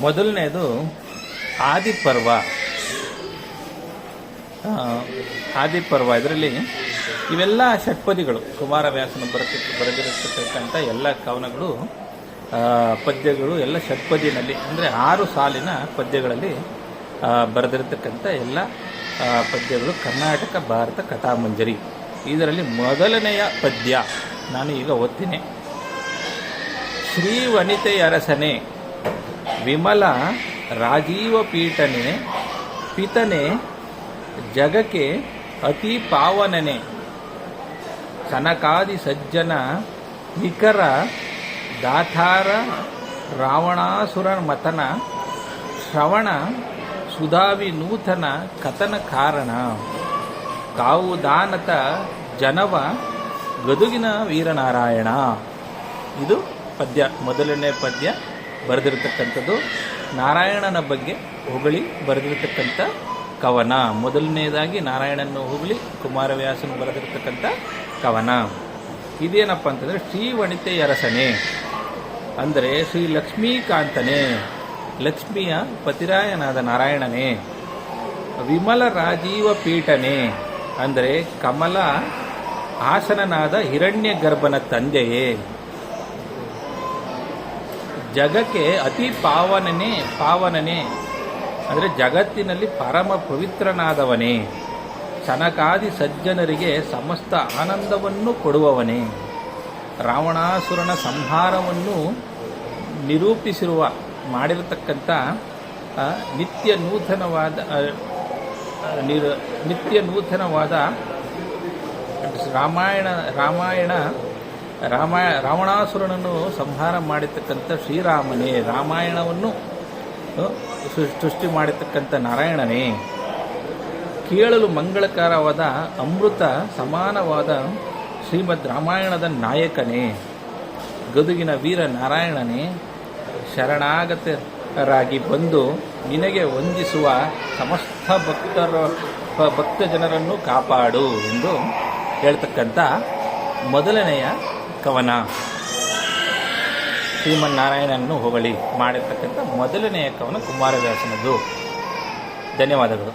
ಮೊದಲನೇದು ಆದಿಪರ್ವ. ಆದಿಪರ್ವ ಇದರಲ್ಲಿ ಇವೆಲ್ಲ ಷಟ್ಪದಿಗಳು ಕುಮಾರವ್ಯಾಸನ ಬರೆದಿರತಕ್ಕಂಥ ಎಲ್ಲ ಕವನಗಳು, ಪದ್ಯಗಳು ಎಲ್ಲ ಷಟ್ಪದಿನಲ್ಲಿ ಅಂದರೆ 6 ಸಾಲಿನ ಪದ್ಯಗಳಲ್ಲಿ ಬರೆದಿರತಕ್ಕಂಥ ಎಲ್ಲ ಪದ್ಯಗಳು ಕರ್ನಾಟಕ ಭಾರತ ಕಥಾಮಂಜರಿ. ಇದರಲ್ಲಿ ಮೊದಲನೆಯ ಪದ್ಯ ನಾನು ಈಗ ಓದ್ತೀನಿ. ಶ್ರೀ ವನಿತೆಯರಸನೆ ವಿಮಲ ರಾಜೀವ ಪೀಠನೆ ಪಿತನೆ ಜಗಕ್ಕೆ ಅತಿ ಪಾವನನೆ ಕನಕಾದಿ ಸಜ್ಜನ ನಿಖರ ದಾತಾರ ರಾವಣಾಸುರ ಮತನ ಶ್ರವಣ ಸುಧಾವಿ ನೂತನ ಕಥನ ಕಾರಣ ಕಾವುದಾನತ ಜನವ ಗದುಗಿನ ವೀರನಾರಾಯಣ. ಇದು ಪದ್ಯ, ಮೊದಲನೇ ಪದ್ಯ ಬರೆದಿರತಕ್ಕಂಥದ್ದು. ನಾರಾಯಣನ ಬಗ್ಗೆ ಹೊಗಳಿ ಬರೆದಿರತಕ್ಕಂಥ ಕವನ. ಮೊದಲನೇದಾಗಿ ನಾರಾಯಣನ ಹೊಗಳಿ ಕುಮಾರವ್ಯಾಸನ ಬರೆದಿರತಕ್ಕಂಥ ಕವನ. ಇದೇನಪ್ಪ ಅಂತಂದರೆ ಶ್ರೀ ವನಿತೆಯರಸನೆ ಅಂದರೆ ಶ್ರೀ ಲಕ್ಷ್ಮೀಕಾಂತನೇ, ಲಕ್ಷ್ಮಿಯ ಪತಿರಾಯನಾದ ನಾರಾಯಣನೇ. ವಿಮಲ ರಾಜೀವ ಪೀಠನೆ ಅಂದರೆ ಕಮಲ ಆಸನನಾದ ಹಿರಣ್ಯ ಗರ್ಭನ ತಂದೆಯೇ. ಜಗಕ್ಕೆ ಅತಿ ಪಾವನನೇ ಅಂದರೆ ಜಗತ್ತಿನಲ್ಲಿ ಪರಮ ಪವಿತ್ರನಾದವನೇ. ಸನಕಾದಿ ಸಜ್ಜನರಿಗೆ ಸಮಸ್ತ ಆನಂದವನ್ನು ಕೊಡುವವನೇ. ರಾವಣಾಸುರನ ಸಂಹಾರವನ್ನು ನಿರೂಪಿಸಿರುವ ಮಾಡಿರತಕ್ಕಂಥ ನಿತ್ಯ ನೂತನವಾದ ರಾವಣಾಸುರನನ್ನು ಸಂಹಾರ ಮಾಡಿರ್ತಕ್ಕಂಥ ಶ್ರೀರಾಮನೇ. ರಾಮಾಯಣವನ್ನು ಸೃಷ್ಟಿ ಮಾಡಿರ್ತಕ್ಕಂಥ ನಾರಾಯಣನೇ. ಕೇಳಲು ಮಂಗಳಕರವಾದ ಅಮೃತ ಸಮಾನವಾದ ಶ್ರೀಮದ್ ರಾಮಾಯಣದ ನಾಯಕನೇ. ಗದುಗಿನ ವೀರ ನಾರಾಯಣನೇ. ಶರಣಾಗತರಾಗಿ ಬಂದು ನಿನಗೆ ವಂದಿಸುವ ಸಮಸ್ತ ಭಕ್ತ ಜನರನ್ನು ಕಾಪಾಡು ಎಂದು ಹೇಳ್ತಕ್ಕಂಥ ಮೊದಲನೆಯ ಕವನ. ಶ್ರೀಮನ್ನಾರಾಯಣನನ್ನು ಹೊಗಳಿ ಮಾಡಿರ್ತಕ್ಕಂಥ ಮೊದಲನೆಯ ಕವನ ಕುಮಾರವ್ಯಾಸನದ್ದು. ಧನ್ಯವಾದಗಳು.